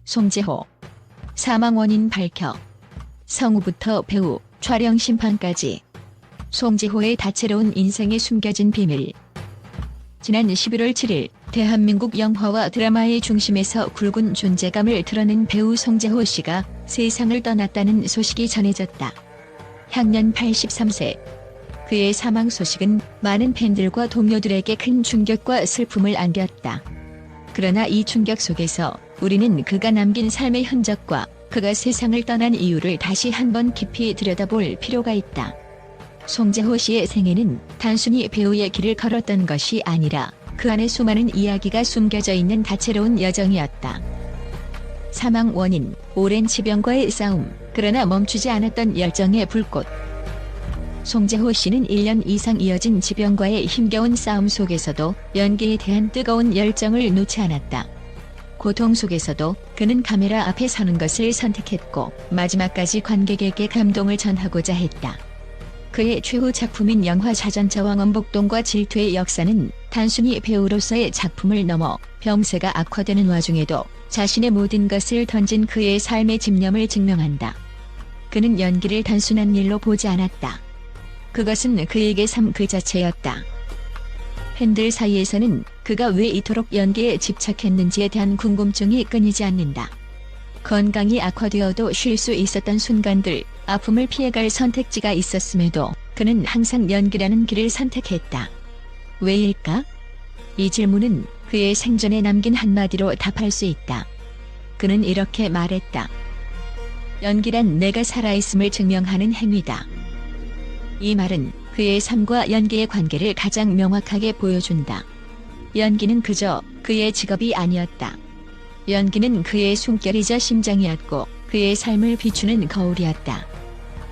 송재호. 사망 원인 밝혀. 성우부터 배우, 촬영 심판까지. 송재호의 다채로운 인생에 숨겨진 비밀. 지난 11월 7일 대한민국 영화와 드라마의 중심에서 굵은 존재감을 드러낸 배우 송재호 씨가 세상을 떠났다는 소식이 전해졌다. 향년 83세. 그의 사망 소식은 많은 팬들과 동료들에게 큰 충격과 슬픔을 안겼다. 그러나 이 충격 속에서 우리는 그가 남긴 삶의 흔적과 그가 세상을 떠난 이유를 다시 한번 깊이 들여다볼 필요가 있다. 송재호 씨의 생애는 단순히 배우의 길을 걸었던 것이 아니라 그 안에 수많은 이야기가 숨겨져 있는 다채로운 여정이었다. 사망 원인, 오랜 지병과의 싸움, 그러나 멈추지 않았던 열정의 불꽃. 송재호 씨는 1년 이상 이어진 지병과의 힘겨운 싸움 속에서도 연기에 대한 뜨거운 열정을 놓지 않았다. 고통 속에서도 그는 카메라 앞에 서는 것을 선택했고 마지막까지 관객에게 감동을 전하고자 했다. 그의 최후 작품인 영화 자전차왕 원복동과 질투의 역사는 단순히 배우로서의 작품을 넘어 병세가 악화되는 와중에도 자신의 모든 것을 던진 그의 삶의 집념을 증명한다. 그는 연기를 단순한 일로 보지 않았다. 그것은 그에게 삶 그 자체였다. 팬들 사이에서는 그가 왜 이토록 연기에 집착했는지에 대한 궁금증이 끊이지 않는다. 건강이 악화되어도 쉴 수 있었던 순간들, 아픔을 피해갈 선택지가 있었음에도 그는 항상 연기라는 길을 선택했다. 왜일까? 이 질문은 그의 생전에 남긴 한마디로 답할 수 있다. 그는 이렇게 말했다. 연기란 내가 살아있음을 증명하는 행위다. 이 말은 그의 삶과 연기의 관계를 가장 명확하게 보여준다. 연기는 그저 그의 직업이 아니었다. 연기는 그의 숨결이자 심장이었고 그의 삶을 비추는 거울이었다.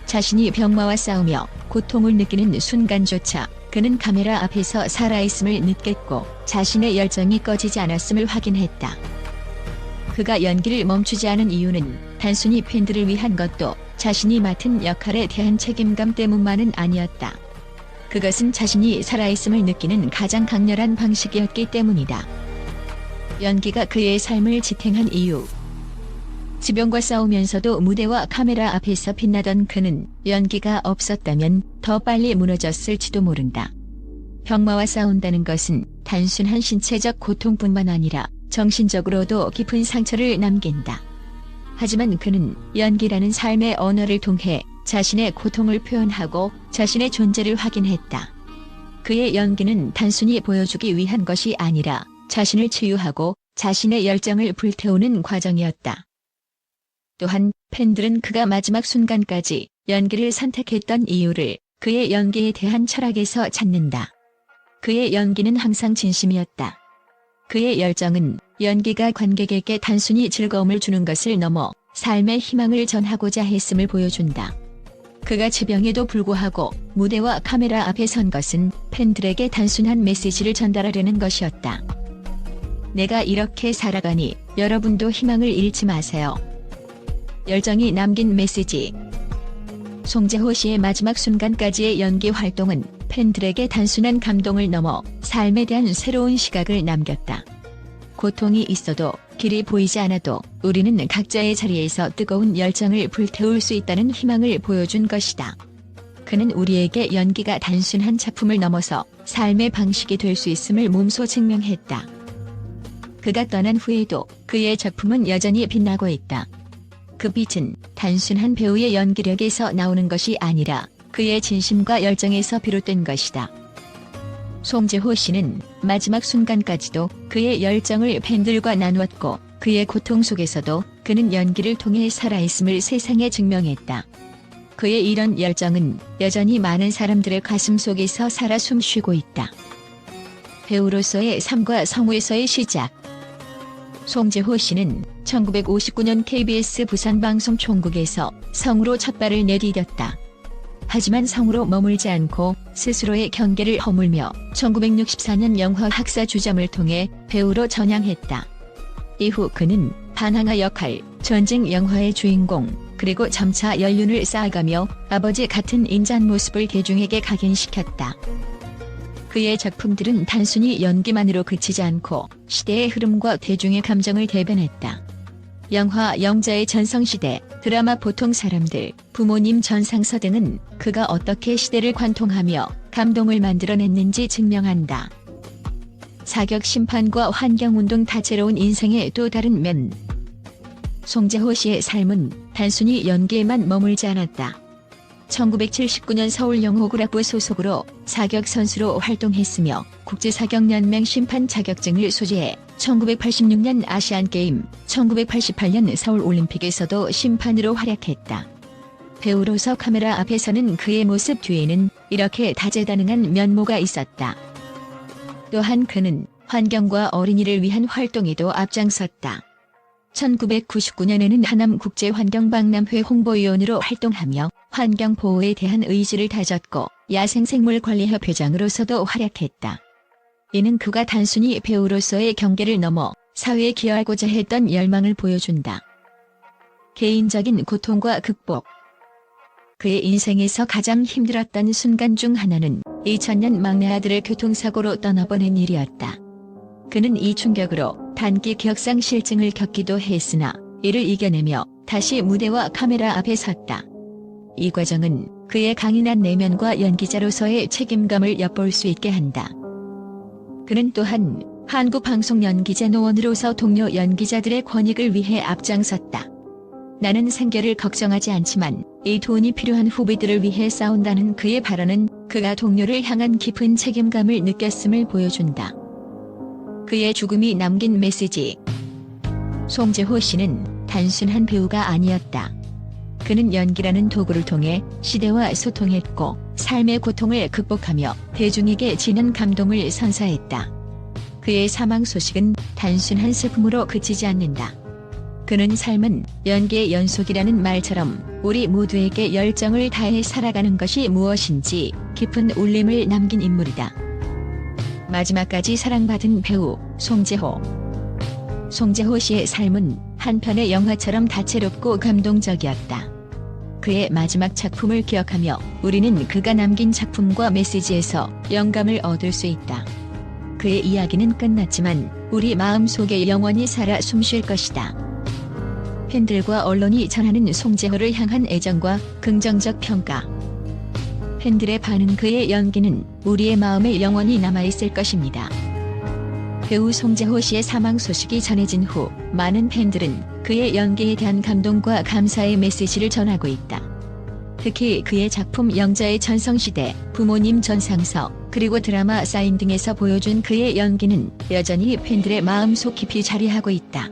자신이 병마와 싸우며 고통을 느끼는 순간조차 그는 카메라 앞에서 살아있음을 느꼈고 자신의 열정이 꺼지지 않았음을 확인했다. 그가 연기를 멈추지 않은 이유는 단순히 팬들을 위한 것도 자신이 맡은 역할에 대한 책임감 때문만은 아니었다. 그것은 자신이 살아있음을 느끼는 가장 강렬한 방식이었기 때문이다. 연기가 그의 삶을 지탱한 이유. 지병과 싸우면서도 무대와 카메라 앞에서 빛나던 그는 연기가 없었다면 더 빨리 무너졌을지도 모른다. 병마와 싸운다는 것은 단순한 신체적 고통뿐만 아니라 정신적으로도 깊은 상처를 남긴다. 하지만 그는 연기라는 삶의 언어를 통해 자신의 고통을 표현하고 자신의 존재를 확인했다. 그의 연기는 단순히 보여주기 위한 것이 아니라 자신을 치유하고 자신의 열정을 불태우는 과정이었다. 또한 팬들은 그가 마지막 순간까지 연기를 선택했던 이유를 그의 연기에 대한 철학에서 찾는다. 그의 연기는 항상 진심이었다. 그의 열정은 연기가 관객에게 단순히 즐거움을 주는 것을 넘어 삶의 희망을 전하고자 했음을 보여준다. 그가 지병에도 불구하고 무대와 카메라 앞에 선 것은 팬들에게 단순한 메시지를 전달하려는 것이었다. 내가 이렇게 살아가니 여러분도 희망을 잃지 마세요. 열정이 남긴 메시지. 송재호 씨의 마지막 순간까지의 연기 활동은 팬들에게 단순한 감동을 넘어 삶에 대한 새로운 시각을 남겼다. 고통이 있어도 길이 보이지 않아도 우리는 각자의 자리에서 뜨거운 열정을 불태울 수 있다는 희망을 보여준 것이다. 그는 우리에게 연기가 단순한 작품을 넘어서 삶의 방식이 될 수 있음을 몸소 증명했다. 그가 떠난 후에도 그의 작품은 여전히 빛나고 있다. 그 빛은 단순한 배우의 연기력에서 나오는 것이 아니라 그의 진심과 열정에서 비롯된 것이다. 송재호 씨는 마지막 순간까지도 그의 열정을 팬들과 나누었고 그의 고통 속에서도 그는 연기를 통해 살아있음을 세상에 증명했다. 그의 이런 열정은 여전히 많은 사람들의 가슴 속에서 살아 숨쉬고 있다. 배우로서의 삶과 성우에서의 시작. 송재호 씨는 1959년 KBS 부산방송 총국에서 성우로 첫 발을 내디뎠다. 하지만 성우로 머물지 않고 스스로의 경계를 허물며 1964년 영화 학사 주점을 통해 배우로 전향했다. 이후 그는 반항아 역할, 전쟁 영화의 주인공, 그리고 점차 연륜을 쌓아가며 아버지 같은 인자한 모습을 대중에게 각인시켰다. 그의 작품들은 단순히 연기만으로 그치지 않고 시대의 흐름과 대중의 감정을 대변했다. 영화 영자의 전성시대, 드라마 보통 사람들, 부모님 전상서 등은 그가 어떻게 시대를 관통하며 감동을 만들어냈는지 증명한다. 사격 심판과 환경운동 다채로운 인생의 또 다른 면. 송재호 씨의 삶은 단순히 연기에만 머물지 않았다. 1979년 서울영호국악부 소속으로 사격선수로 활동했으며 국제사격연맹 심판 자격증을 소지해 1986년 아시안게임, 1988년 서울올림픽에서도 심판으로 활약했다. 배우로서 카메라 앞에서는 그의 모습 뒤에는 이렇게 다재다능한 면모가 있었다. 또한 그는 환경과 어린이를 위한 활동에도 앞장섰다. 1999년에는 하남국제환경박람회 홍보위원으로 활동하며 환경보호에 대한 의지를 다졌고 야생생물관리협회장으로서도 활약했다. 이는 그가 단순히 배우로서의 경계를 넘어 사회에 기여하고자 했던 열망을 보여준다. 개인적인 고통과 극복. 그의 인생에서 가장 힘들었던 순간 중 하나는 2000년 막내 아들을 교통사고로 떠나보낸 일이었다. 그는 이 충격으로 단기 기억상실증을 겪기도 했으나 이를 이겨내며 다시 무대와 카메라 앞에 섰다. 이 과정은 그의 강인한 내면과 연기자로서의 책임감을 엿볼 수 있게 한다. 그는 또한 한국방송연기자노원으로서 동료 연기자들의 권익을 위해 앞장섰다. 나는 생계를 걱정하지 않지만 이 돈이 필요한 후배들을 위해 싸운다는 그의 발언은 그가 동료를 향한 깊은 책임감을 느꼈음을 보여준다. 그의 죽음이 남긴 메시지. 송재호 씨는 단순한 배우가 아니었다. 그는 연기라는 도구를 통해 시대와 소통했고 삶의 고통을 극복하며 대중에게 진한 감동을 선사했다. 그의 사망 소식은 단순한 슬픔으로 그치지 않는다. 그는 삶은 연기의 연속이라는 말처럼 우리 모두에게 열정을 다해 살아가는 것이 무엇인지 깊은 울림을 남긴 인물이다. 마지막까지 사랑받은 배우 송재호. 송재호 씨의 삶은 한편의 영화처럼 다채롭고 감동적이었다. 그의 마지막 작품을 기억하며 우리는 그가 남긴 작품과 메시지에서 영감을 얻을 수 있다. 그의 이야기는 끝났지만 우리 마음속에 영원히 살아 숨쉴 것이다. 팬들과 언론이 전하는 송재호를 향한 애정과 긍정적 평가. 팬들의 반응, 그의 연기는 우리의 마음에 영원히 남아있을 것입니다. 배우 송재호 씨의 사망 소식이 전해진 후 많은 팬들은 그의 연기에 대한 감동과 감사의 메시지를 전하고 있다. 특히 그의 작품 영자의 전성시대, 부모님 전상서, 그리고 드라마 사인 등에서 보여준 그의 연기는 여전히 팬들의 마음속 깊이 자리하고 있다.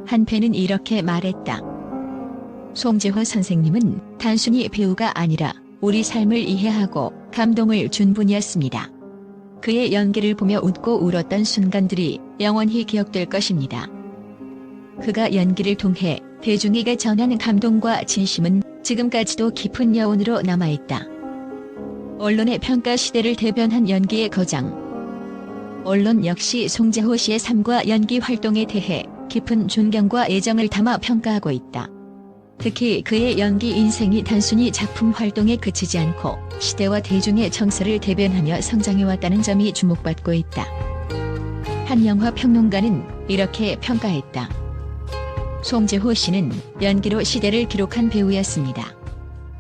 한 팬은 이렇게 말했다. 송재호 선생님은 단순히 배우가 아니라 우리 삶을 이해하고 감동을 준 분이었습니다. 그의 연기를 보며 웃고 울었던 순간들이 영원히 기억될 것입니다. 그가 연기를 통해 대중에게 전하는 감동과 진심은 지금까지도 깊은 여운으로 남아있다. 언론의 평가 시대를 대변한 연기의 거장. 언론 역시 송재호 씨의 삶과 연기 활동에 대해 깊은 존경과 애정을 담아 평가하고 있다. 특히 그의 연기 인생이 단순히 작품 활동에 그치지 않고 시대와 대중의 정서를 대변하며 성장해왔다는 점이 주목받고 있다. 한 영화 평론가는 이렇게 평가했다. 송재호 씨는 연기로 시대를 기록한 배우였습니다.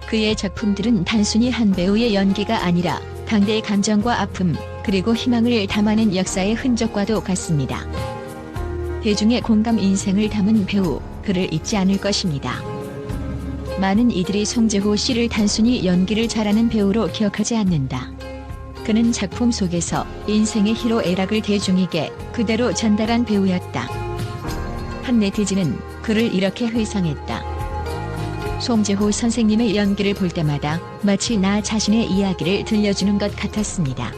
그의 작품들은 단순히 한 배우의 연기가 아니라 당대의 감정과 아픔, 그리고 희망을 담아낸 역사의 흔적과도 같습니다. 대중의 공감 인생을 담은 배우, 그를 잊지 않을 것입니다. 많은 이들이 송재호 씨를 단순히 연기를 잘하는 배우로 기억하지 않는다. 그는 작품 속에서 인생의 희로애락을 대중에게 그대로 전달한 배우였다. 한 네티즌은 그를 이렇게 회상했다. 송재호 선생님의 연기를 볼 때마다 마치 나 자신의 이야기를 들려주는 것 같았습니다.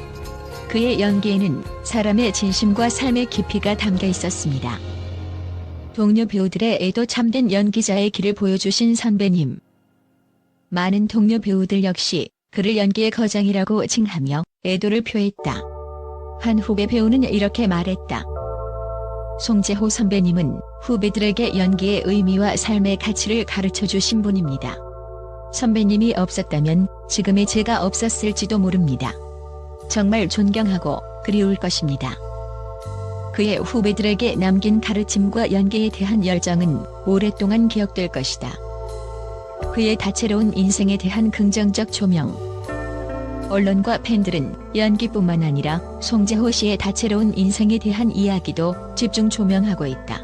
그의 연기에는 사람의 진심과 삶의 깊이가 담겨 있었습니다. 동료 배우들의 애도 참된 연기자의 길을 보여주신 선배님. 많은 동료 배우들 역시 그를 연기의 거장이라고 칭하며 애도를 표했다. 한 후배 배우는 이렇게 말했다. 송재호 선배님은 후배들에게 연기의 의미와 삶의 가치를 가르쳐 주신 분입니다. 선배님이 없었다면 지금의 제가 없었을지도 모릅니다. 정말 존경하고 그리울 것입니다. 그의 후배들에게 남긴 가르침과 연기에 대한 열정은 오랫동안 기억될 것이다. 그의 다채로운 인생에 대한 긍정적 조명. 언론과 팬들은 연기뿐만 아니라 송재호 씨의 다채로운 인생에 대한 이야기도 집중 조명하고 있다.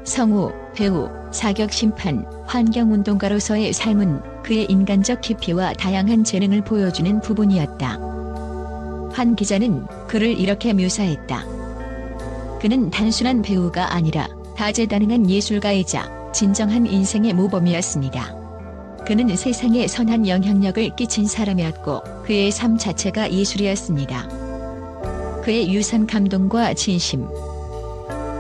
성우, 배우, 사격심판, 환경운동가로서의 삶은 그의 인간적 깊이와 다양한 재능을 보여주는 부분이었다. 한 기자는 그를 이렇게 묘사했다. 그는 단순한 배우가 아니라 다재다능한 예술가이자 진정한 인생의 모범이었습니다. 그는 세상에 선한 영향력을 끼친 사람이었고 그의 삶 자체가 예술이었습니다. 그의 유산 감동과 진심.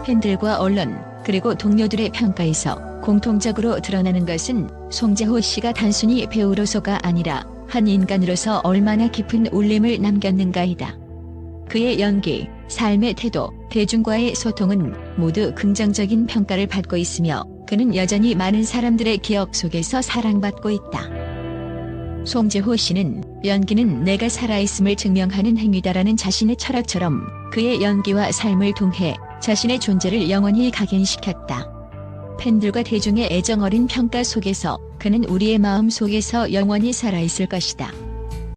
팬들과 언론, 그리고 동료들의 평가에서 공통적으로 드러나는 것은 송재호 씨가 단순히 배우로서가 아니라 한 인간으로서 얼마나 깊은 울림을 남겼는가이다. 그의 연기, 삶의 태도, 대중과의 소통은 모두 긍정적인 평가를 받고 있으며 그는 여전히 많은 사람들의 기억 속에서 사랑받고 있다. 송재호 씨는 연기는 내가 살아있음을 증명하는 행위다라는 자신의 철학처럼 그의 연기와 삶을 통해 자신의 존재를 영원히 각인시켰다. 팬들과 대중의 애정 어린 평가 속에서 그는 우리의 마음 속에서 영원히 살아있을 것이다.